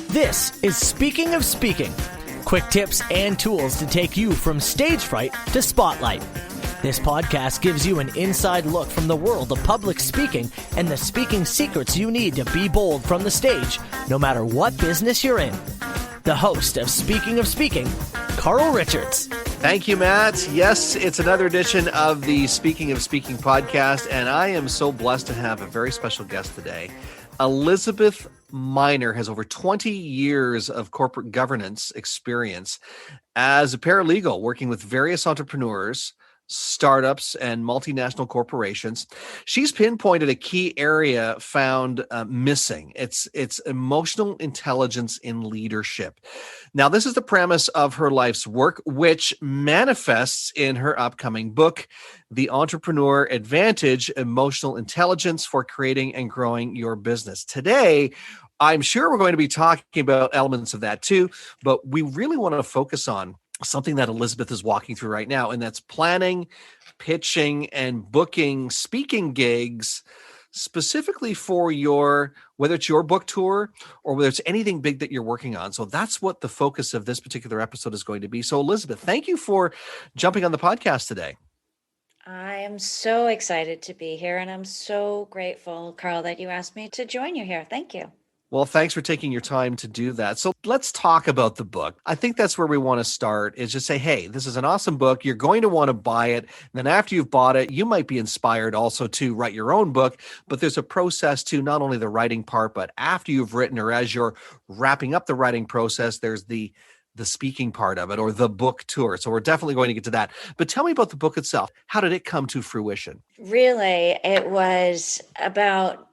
This is Speaking of Speaking. Quick tips and tools to take you from stage fright to spotlight. This podcast gives you an inside look from the world of public speaking and the speaking secrets you need to be bold from the stage, no matter what business you're in. The host of Speaking, Carl Richards. Thank you, Matt. Yes, it's another edition of the Speaking of Speaking podcast, and I am so blessed to have a very special guest today. Elizabeth Miner has over 20 years of corporate governance experience as a paralegal, working with various entrepreneurs, startups, and multinational corporations. She's pinpointed a key area found missing. It's emotional intelligence in leadership. Now, this is the premise of her life's work, which manifests in her upcoming book, The Entrepreneur Advantage: Emotional Intelligence for Creating and Growing Your Business. Today, I'm sure we're going to be talking about elements of that too, but we really want to focus on something that Elizabeth is walking through right now, and that's planning, pitching, and booking speaking gigs specifically for whether it's your book tour or whether it's anything big that you're working on. So that's what the focus of this particular episode is going to be. So Elizabeth, thank you for jumping on the podcast today. I am so excited to be here, and I'm so grateful, Carl, that you asked me to join you here. Thank you. Well, thanks for taking your time to do that. So let's talk about the book. I think that's where we want to start, is just say, hey, this is an awesome book. You're going to want to buy it. And then after you've bought it, you might be inspired also to write your own book. But there's a process to not only the writing part, but after you've written or as you're wrapping up the writing process, there's the speaking part of it, or the book tour. So we're definitely going to get to that. But tell me about the book itself. How did it come to fruition? Really, it was about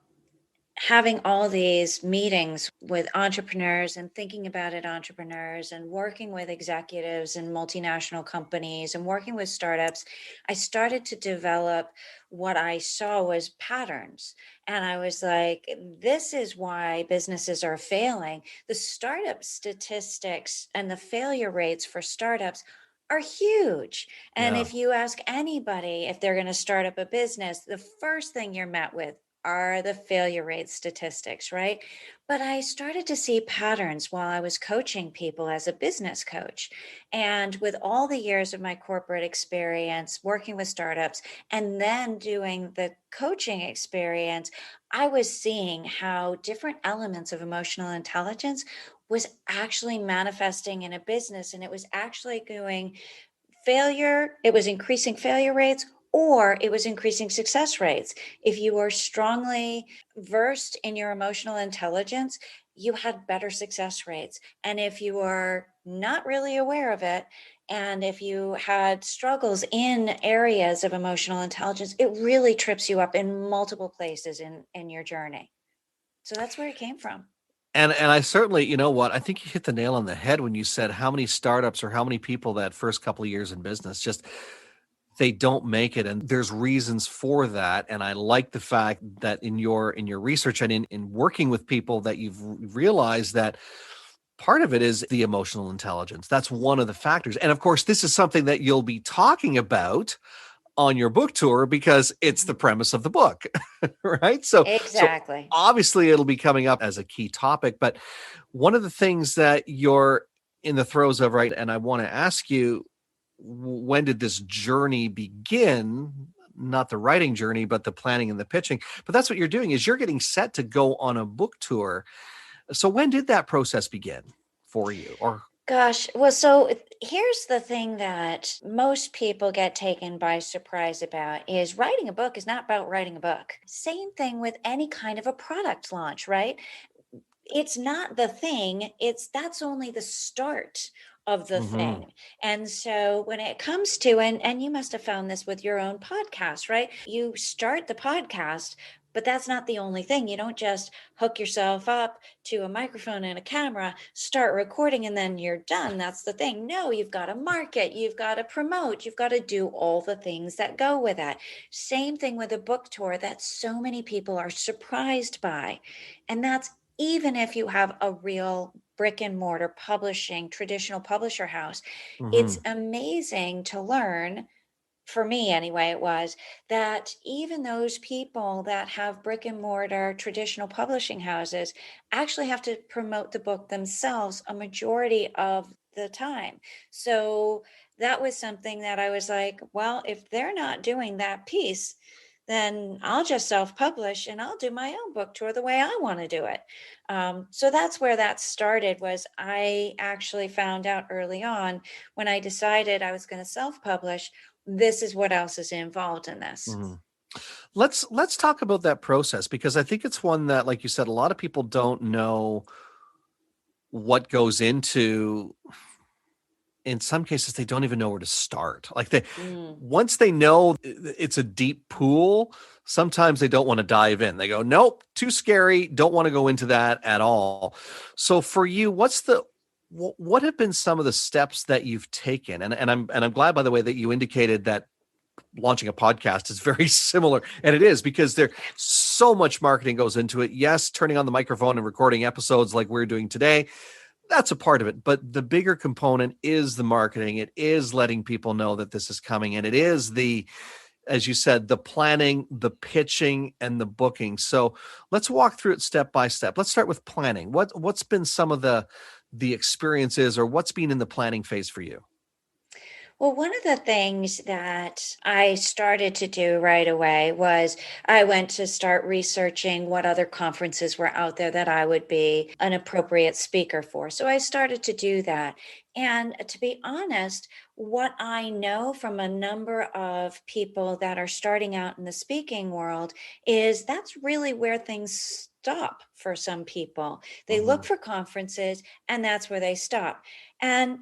having all these meetings with entrepreneurs and thinking about it, entrepreneurs, and working with executives and multinational companies and working with startups. I started to develop what I saw was patterns. And I was like, this is why businesses are failing. The startup statistics and the failure rates for startups are huge. And if you ask anybody if they're going to start up a business, the first thing you're met with are the failure rate statistics, right? But I started to see patterns while I was coaching people as a business coach. And with all the years of my corporate experience working with startups and then doing the coaching experience, I was seeing how different elements of emotional intelligence was actually manifesting in a business. And it was actually doing it was increasing failure rates, or it was increasing success rates. If you were strongly versed in your emotional intelligence, you had better success rates. And if you were not really aware of it, and if you had struggles in areas of emotional intelligence, it really trips you up in multiple places in your journey. So that's where it came from. And I certainly, you know what, I think you hit the nail on the head when you said how many startups or how many people that first couple of years in business just they don't make it. And there's reasons for that. And I like the fact that in your research and in working with people that you've realized that part of it is the emotional intelligence. That's one of the factors. And of course, this is something that you'll be talking about on your book tour because it's the premise of the book, right? So exactly. So obviously it'll be coming up as a key topic, but one of the things that you're in the throes of, right? And I want to ask you, when did this journey begin? Not the writing journey, but the planning and the pitching. But that's what you're doing, is you're getting set to go on a book tour. So when did that process begin for you? Or gosh, well, so here's the thing that most people get taken by surprise about is writing a book is not about writing a book. Same thing with any kind of a product launch, right? It's not the thing, that's only the start of the thing. And so when it comes to, and you must have found this with your own podcast, right? You start the podcast, but that's not the only thing. You don't just hook yourself up to a microphone and a camera, start recording, and then you're done. That's the thing. No, you've got to market, you've got to promote, you've got to do all the things that go with that. Same thing with a book tour that so many people are surprised by. And that's even if you have a real brick and mortar publishing, traditional publisher house. It's amazing to learn for me anyway, it was that even those people that have brick and mortar traditional publishing houses actually have to promote the book themselves a majority of the time. So that was something that I was like, well, if they're not doing that piece, then I'll just self-publish and I'll do my own book tour the way I want to do it. So that's where that started. Was I actually found out early on when I decided I was going to self-publish, this is what else is involved in this. Mhm. Let's talk about that process, because I think it's one that, like you said, a lot of people don't know what goes into. In some cases, they don't even know where to start. Like, Mm. once they know it's a deep pool, sometimes they don't want to dive in. They go, nope, too scary. Don't want to go into that at all. So for you, what have been some of the steps that you've taken? And I'm glad, by the way, that you indicated that launching a podcast is very similar, and it is, because there so much marketing goes into it. Yes, turning on the microphone and recording episodes like we're doing today, that's a part of it, but the bigger component is the marketing. It is letting people know that this is coming, and it is as you said, the planning, the pitching, and the booking. So let's walk through it step by step. Let's start with planning. What's been some of the experiences, or what's been in the planning phase for you? Well, one of the things that I started to do right away was I went to start researching what other conferences were out there that I would be an appropriate speaker for. So I started to do that. And to be honest, what I know from a number of people that are starting out in the speaking world is that's really where things stop for some people. They look Mhm. for conferences and that's where they stop. And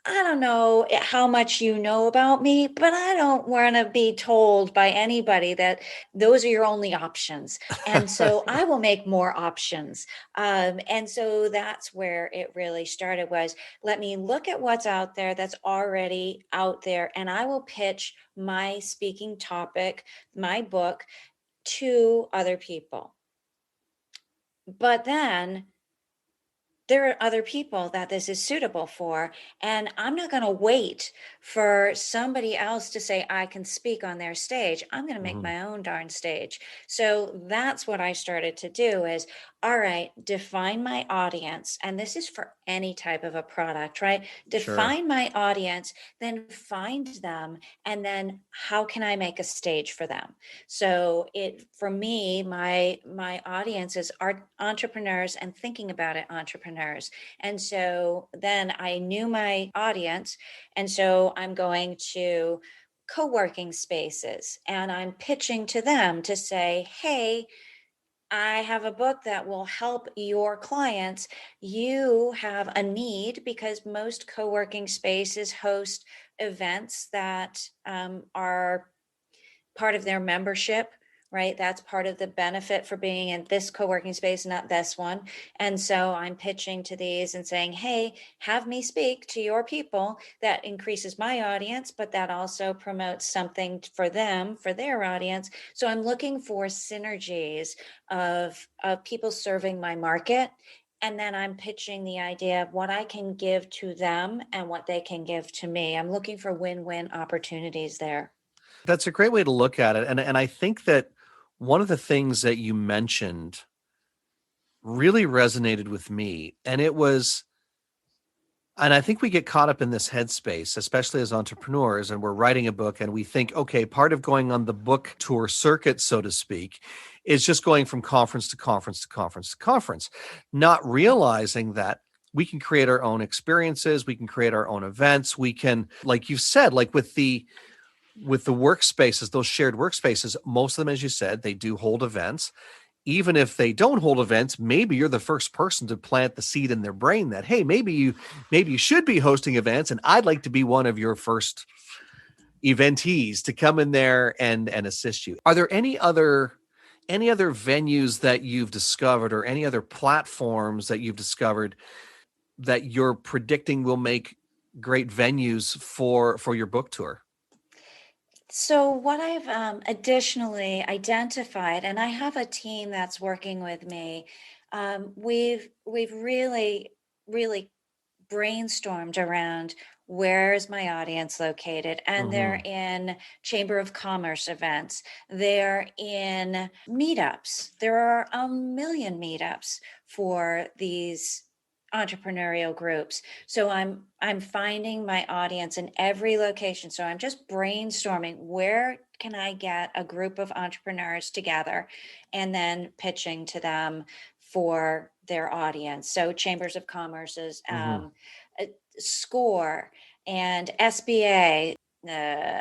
I don't know how much you know about me, but I don't want to be told by anybody that those are your only options. And so I will make more options. And so that's where it really started, was let me look at what's out there that's already out there, and I will pitch my speaking topic, my book, to other people. But then there are other people that this is suitable for, and I'm not going to wait for somebody else to say I can speak on their stage. I'm going to make Mhm. my own darn stage. So that's what I started to do is, all right, define my audience. And this is for any type of a product, right? Sure. Define my audience, then find them, and then how can I make a stage for them? So it, for me, my audiences are entrepreneurs and thinking about it entrepreneurs. And so then I knew my audience, and so I'm going to co-working spaces and I'm pitching to them to say, hey, I have a book that will help your clients. You have a need because most co-working spaces host events that are part of their membership, right? That's part of the benefit for being in this co-working space, not this one. And so I'm pitching to these and saying, hey, have me speak to your people. That increases my audience, but that also promotes something for them, for their audience. So I'm looking for synergies of people serving my market. And then I'm pitching the idea of what I can give to them and what they can give to me. I'm looking for win-win opportunities there. That's a great way to look at it, and I think that one of the things that you mentioned really resonated with me, and it was, and I think we get caught up in this headspace, especially as entrepreneurs, and we're writing a book and we think, okay, part of going on the book tour circuit, so to speak, is just going from conference to conference to conference to conference, not realizing that we can create our own experiences, we can create our own events, we can, like you said, like with the workspaces, those shared workspaces, most of them, as you said, they do hold events. Even if they don't hold events, maybe you're the first person to plant the seed in their brain that, hey, maybe you should be hosting events, and I'd like to be one of your first eventees to come in there and assist you. Are there any other venues that you've discovered, or any other platforms that you've discovered that you're predicting will make great venues for your book tour? So, what I've additionally identified, and I have a team that's working with me, we've really brainstormed around where is my audience located, and they're in Chamber of Commerce events, they're in meetups. There are a million meetups for these entrepreneurial groups. So I'm finding my audience in every location. So I'm just brainstorming, where can I get a group of entrepreneurs together, and then pitching to them for their audience. So Chambers of Commerce's SCORE and SBA,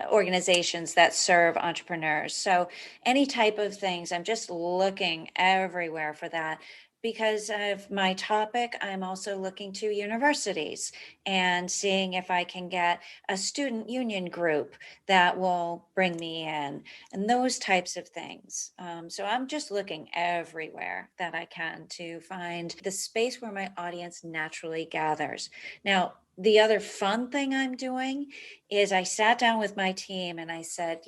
organizations that serve entrepreneurs. So any type of things, I'm just looking everywhere for that. Because of my topic, I'm also looking to universities and seeing if I can get a student union group that will bring me in, and those types of things. So I'm just looking everywhere that I can to find the space where my audience naturally gathers. Now, the other fun thing I'm doing is I sat down with my team and I said,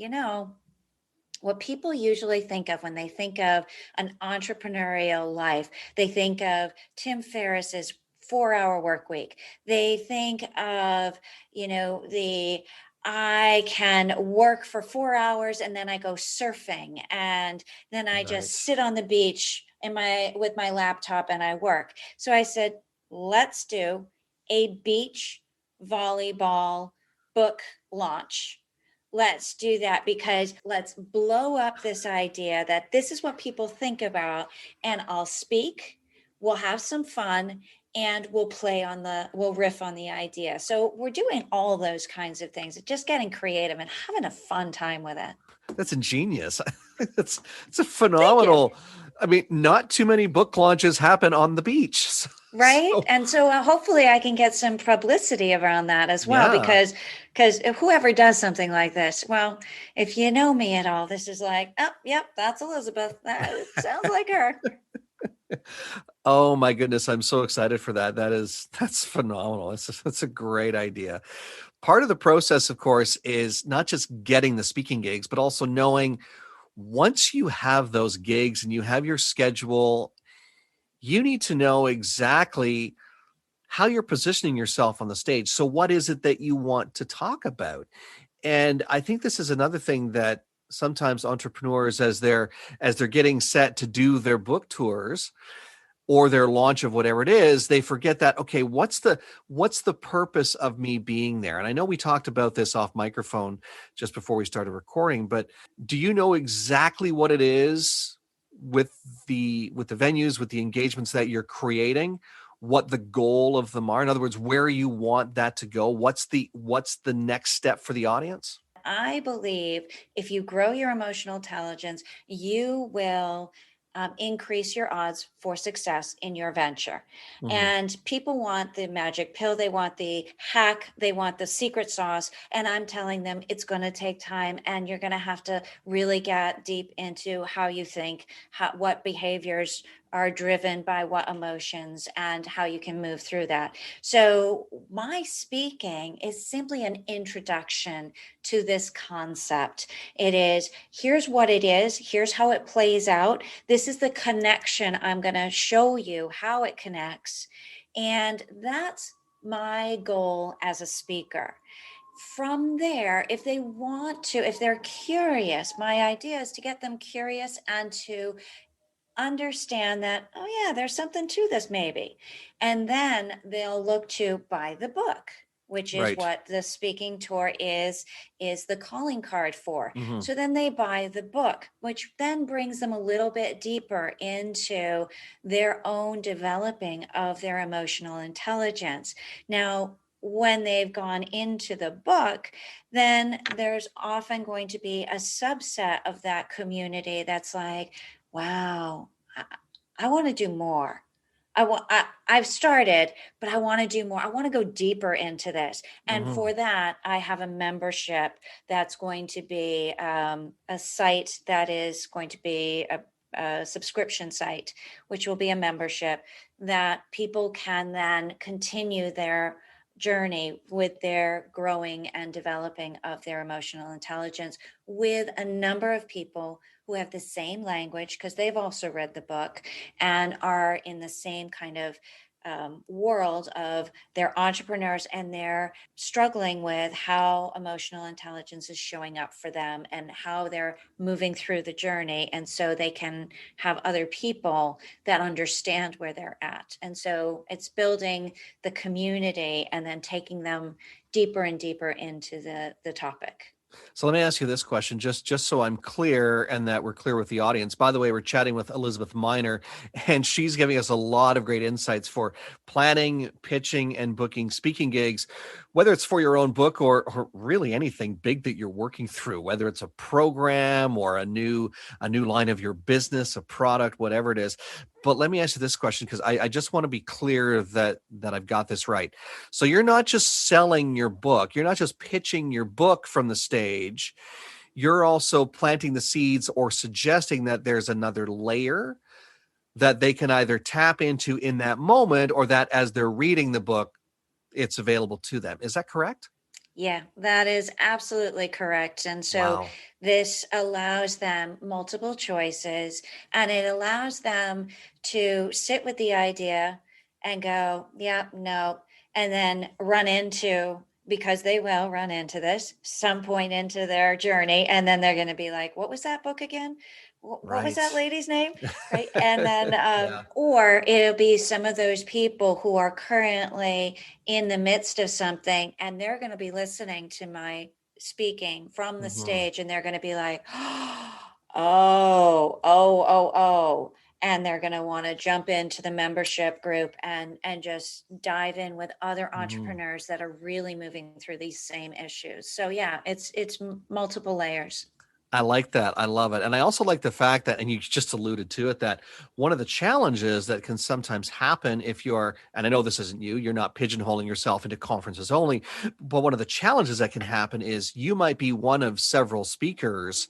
what people usually think of when they think of an entrepreneurial life, they think of Tim Ferriss's 4-hour work week. They think of, the I can work for 4 hours and then I go surfing, and then I just sit on the beach with my laptop and I work. So I said, let's do a beach volleyball book launch. Let's do that, because let's blow up this idea that this is what people think about, and I'll speak, we'll have some fun, and we'll riff on the idea. So we're doing all those kinds of things, just getting creative and having a fun time with it. That's ingenious. It's a phenomenal. I mean, not too many book launches happen on the beach. Right. And so hopefully I can get some publicity around that as well, because whoever does something like this, well, if you know me at all, this is like, oh, yep, that's Elizabeth. That sounds like her. Oh my goodness, I'm so excited for that. That's phenomenal. That's a great idea. Part of the process, of course, is not just getting the speaking gigs, but also knowing, once you have those gigs and you have your schedule, you need to know exactly how you're positioning yourself on the stage. So what is it that you want to talk about? And I think this is another thing that sometimes entrepreneurs, as they're getting set to do their book tours or their launch of whatever it is, they forget that, okay, what's the purpose of me being there? And I know we talked about this off microphone just before we started recording, but do you know exactly what it is with the venues, with the engagements that you're creating, what the goal of them are? In other words, where you want that to go? What's the next step for the audience? I believe if you grow your emotional intelligence, you will increase your odds for success in your venture. And people want the magic pill, they want the hack, they want the secret sauce. And I'm telling them it's going to take time, and you're going to have to really get deep into how you think, what behaviors are driven by what emotions, and how you can move through that. So my speaking is simply an introduction to this concept. It is, here's what it is, here's how it plays out. This is the connection. I'm going to show you how it connects. And that's my goal as a speaker. From there, if they're curious, my idea is to get them curious and to understand that, oh yeah, there's something to this maybe. And then they'll look to buy the book, which is what the speaking tour is the calling card for. So then they buy the book, which then brings them a little bit deeper into their own developing of their emotional intelligence. Now, when they've gone into the book, then there's often going to be a subset of that community that's like, wow, I want to do more. I've started, but I want to do more. I want to go deeper into this. And for that, I have a membership that's going to be a site that is going to be a subscription site, which will be a membership that people can then continue their journey with their growing and developing of their emotional intelligence with a number of people who have the same language, because they've also read the book and are in the same kind of world of their entrepreneurs, and they're struggling with how emotional intelligence is showing up for them and how they're moving through the journey. And so they can have other people that understand where they're at. And so it's building the community and then taking them deeper and deeper into the topic. So let me ask you this question, just so I'm clear and that we're clear with the audience. By the way, we're chatting with Elizabeth Miner, and she's giving us a lot of great insights for planning, pitching, and booking speaking gigs, whether it's for your own book or really anything big that you're working through, whether it's a program or a new line of your business, a product, whatever it is. But let me ask you this question, because I just want to be clear that I've got this right. So you're not just selling your book. You're not just pitching your book from the stage. You're also planting the seeds or suggesting that there's another layer that they can either tap into in that moment, or that as they're reading the book, it's available to them. Is that correct? Yeah, that is absolutely correct. And so Wow. this allows them multiple choices, and it allows them to sit with the idea and go, yeah, no, and then run into, because they will run into this some point into their journey. And then they're going to be like, what was that book again? What was Right. that lady's name? Right. And then, Yeah. or it'll be some of those people who are currently in the midst of something, and they're going to be listening to my speaking from the Mhm. stage, and they're going to be like, oh, and they're going to want to jump into the membership group and just dive in with other Mhm. entrepreneurs that are really moving through these same issues. So yeah, it's multiple layers. I like that. I love it. And I also like the fact that, and you just alluded to it, that one of the challenges that can sometimes happen if you're, and I know this isn't you, you're not pigeonholing yourself into conferences only, but one of the challenges that can happen is you might be one of several speakers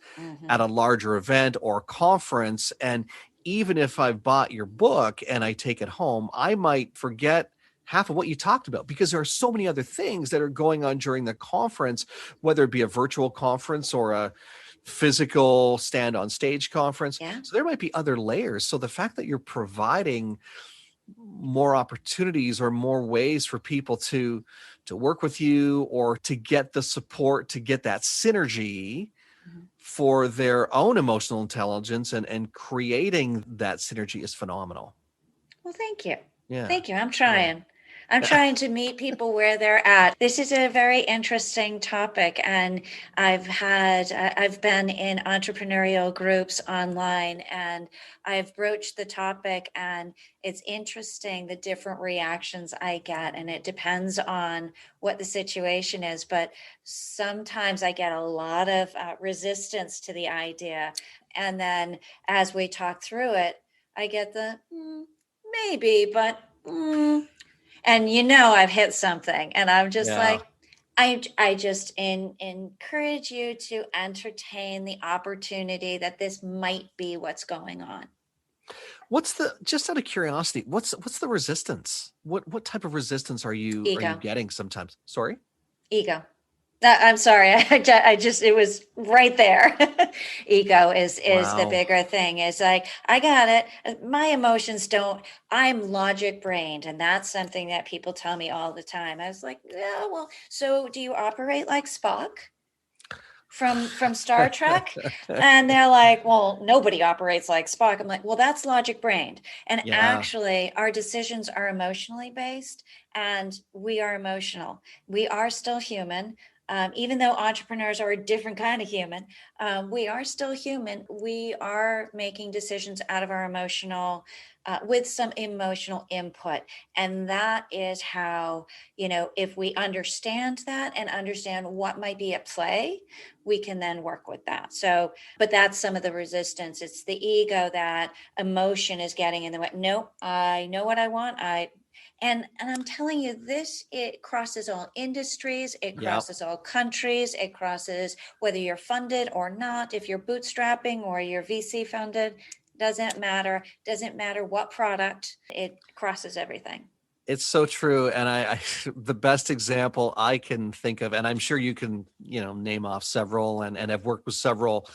at Hmm. a larger event or conference. And even if I've bought your book and I take it home, I might forget half of what you talked about because there are so many other things that are going on during the conference, whether it be a virtual conference or a physical stand on stage conference. Yeah. So there might be other layers. So the fact that you're providing more opportunities or more ways for people to work with you or to get the support, to get that synergy Mhm. for their own emotional intelligence and creating that synergy is phenomenal. Well, thank you. Yeah. Thank you. I'm Yeah. trying. I'm trying to meet people where they're at. This is a very interesting topic, and I've been in entrepreneurial groups online, and I've broached the topic, and it's interesting the different reactions I get, and it depends on what the situation is. But sometimes I get a lot of resistance to the idea, and then as we talk through it, I get the maybe, but and I've hit something, and I'm just Yeah. like, I just encourage you to entertain the opportunity that this might be what's going on. What's the, just out of curiosity, what's the resistance? What type of resistance are you Ego, getting sometimes? Sorry? ego. I'm sorry. I just it was right there. Ego is the Wow. bigger thing. Is like I got it. My emotions don't. I'm logic brained, and that's something that people tell me all the time. I was like, yeah, well, so do you operate like Spock from Star Trek? And they're like, well, nobody operates like Spock. I'm like, well, that's logic brained. And Yeah. actually, our decisions are emotionally based, and we are emotional. We are still human. Even though entrepreneurs are a different kind of human, we are still human. We are making decisions out of our emotional, with some emotional input. And that is how, if we understand that and understand what might be at play, we can then work with that. So, but that's some of the resistance. It's the ego, that emotion is getting in the way. Nope, I know what I want. And I'm telling you, this, it crosses all industries, it Yep. crosses all countries, it crosses whether you're funded or not, if you're bootstrapping or you're VC funded, doesn't matter what product, it crosses everything. It's so true. And I the best example I can think of, and I'm sure you can, name off several and have worked with several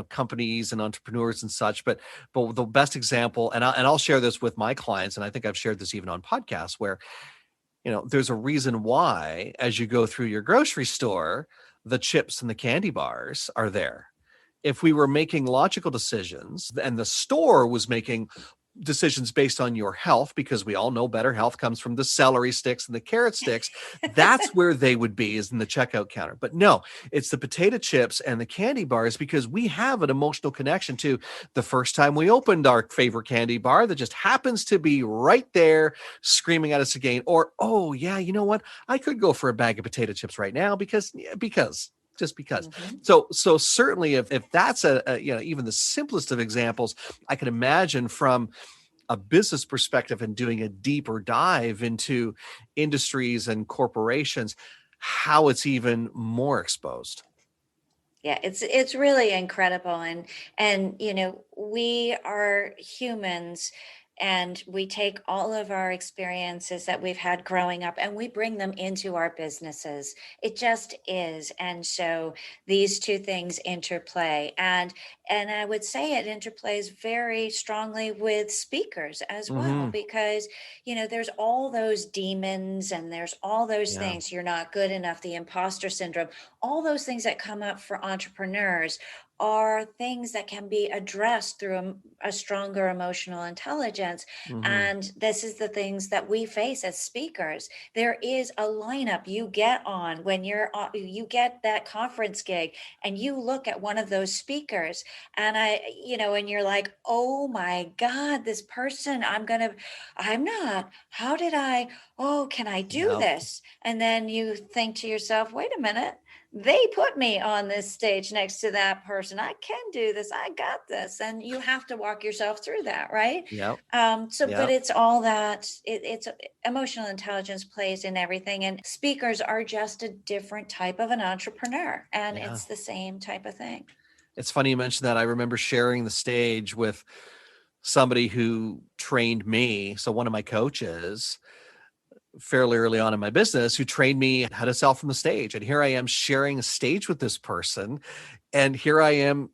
companies and entrepreneurs and such, but the best example, and I'll share this with my clients, and I think I've shared this even on podcasts, where there's a reason why as you go through your grocery store, the chips and the candy bars are there. If we were making logical decisions and the store was making decisions based on your health, because we all know better health comes from the celery sticks and the carrot sticks, that's where they would be, is in the checkout counter. But no, it's the potato chips and the candy bars, because we have an emotional connection to the first time we opened our favorite candy bar that just happens to be right there screaming at us again. Or, oh yeah, you know what? I could go for a bag of potato chips right now because just because. So certainly if that's even the simplest of examples, I can imagine from a business perspective and doing a deeper dive into industries and corporations, how it's even more exposed. Yeah, it's really incredible. And we are humans, and we take all of our experiences that we've had growing up and we bring them into our businesses. It just is. And so these two things interplay. And I would say it interplays very strongly with speakers as well, because there's all those demons and there's all those things. You're not good enough, the imposter syndrome, all those things that come up for entrepreneurs are things that can be addressed through a stronger emotional intelligence. And this is the things that we face as speakers. There is a lineup you get on when you get that conference gig and you look at one of those speakers, and and you're like, oh my God, this person, can I do this? And then you think to yourself, wait a minute, they put me on this stage next to that person. I can do this. I got this. And you have to walk yourself through that, right? But it's all that it's emotional intelligence plays in everything. And speakers are just a different type of an entrepreneur. And it's the same type of thing. It's funny you mentioned that. I remember sharing the stage with somebody who trained me. So one of my coaches, fairly early on in my business, who trained me how to sell from the stage. And here I am sharing a stage with this person. And here I am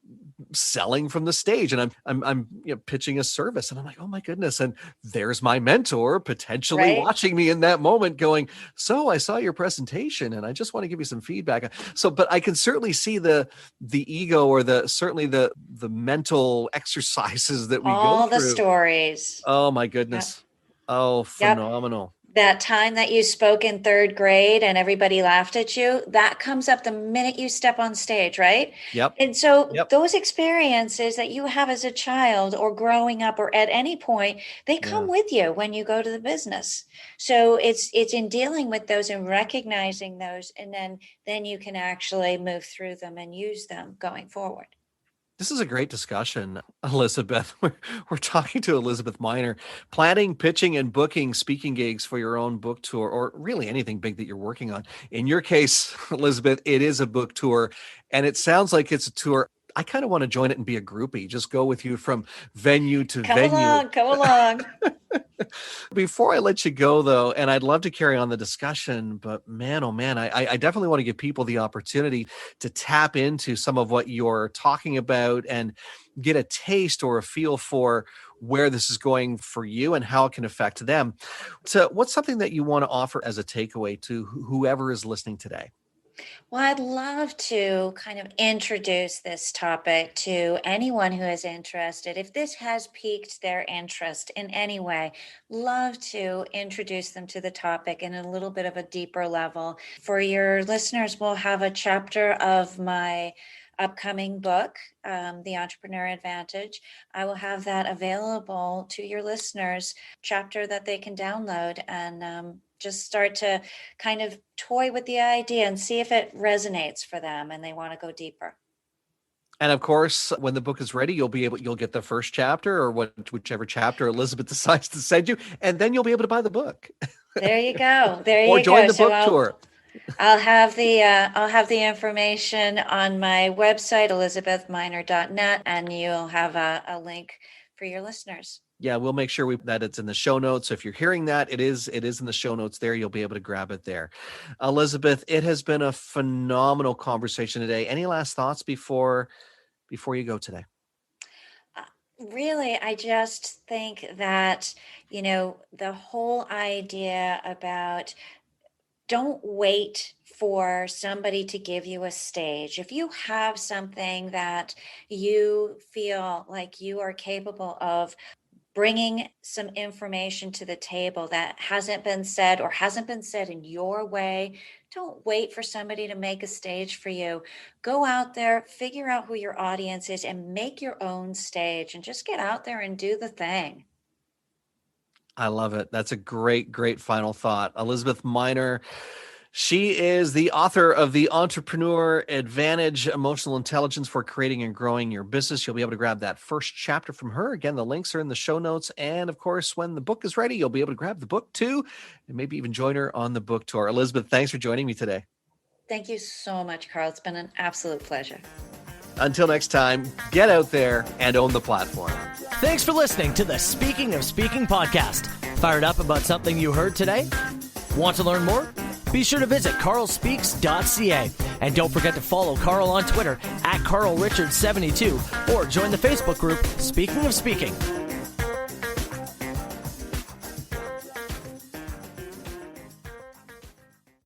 selling from the stage, and I'm pitching a service, and I'm like, oh my goodness. And there's my mentor potentially watching me in that moment going, so I saw your presentation and I just want to give you some feedback. So, but I can certainly see the ego, or certainly the mental exercises that we go through. All the stories. Oh my goodness. Oh, phenomenal. That time that you spoke in third grade and everybody laughed at you, that comes up the minute you step on stage, right? And so those experiences that you have as a child or growing up or at any point, they come with you when you go to the business. So it's in dealing with those and recognizing those, and then you can actually move through them and use them going forward. This is a great discussion, Elizabeth. We're talking to Elizabeth Miner, planning, pitching, and booking speaking gigs for your own book tour, or really anything big that you're working on. In your case, Elizabeth, it is a book tour, and it sounds like it's a tour. I kind of want to join it and be a groupie, just go with you from venue to venue. Come along. Before I let you go, though, and I'd love to carry on the discussion, but man, oh man, I definitely want to give people the opportunity to tap into some of what you're talking about and get a taste or a feel for where this is going for you and how it can affect them. So what's something that you want to offer as a takeaway to whoever is listening today? Well, I'd love to kind of introduce this topic to anyone who is interested. If this has piqued their interest in any way, love to introduce them to the topic in a little bit of a deeper level. For your listeners, we'll have a chapter of my upcoming book, The Entrepreneur Advantage. I will have that available to your listeners, chapter that they can download and just start to kind of toy with the idea and see if it resonates for them and they want to go deeper. And of course, when the book is ready, you'll get the first chapter or whichever chapter Elizabeth decides to send you, and then you'll be able to buy the book. There you go. Or join the book tour. I'll have the information on my website, elizabethminer.net, and you'll have a link for your listeners. Yeah, we'll make sure that it's in the show notes. So if you're hearing that, it is in the show notes there. You'll be able to grab it there. Elizabeth, it has been a phenomenal conversation today. Any last thoughts before before you go today? Really, I just think that, the whole idea about don't wait for somebody to give you a stage. If you have something that you feel like you are capable of bringing some information to the table that hasn't been said or hasn't been said in your way, don't wait for somebody to make a stage for you. Go out there, figure out who your audience is, and make your own stage and just get out there and do the thing. I love it. That's a great, great final thought. Elizabeth Miner, she is the author of The Entrepreneur Advantage, Emotional Intelligence for Creating and Growing Your Business. You'll be able to grab that first chapter from her. Again, the links are in the show notes. And of course, when the book is ready, you'll be able to grab the book too, and maybe even join her on the book tour. Elizabeth, thanks for joining me today. Thank you so much, Carl. It's been an absolute pleasure. Until next time, get out there and own the platform. Thanks for listening to the Speaking of Speaking podcast. Fired up about something you heard today? Want to learn more? Be sure to visit carlspeaks.ca. And don't forget to follow Carl on Twitter @CarlRichards72 or join the Facebook group Speaking of Speaking.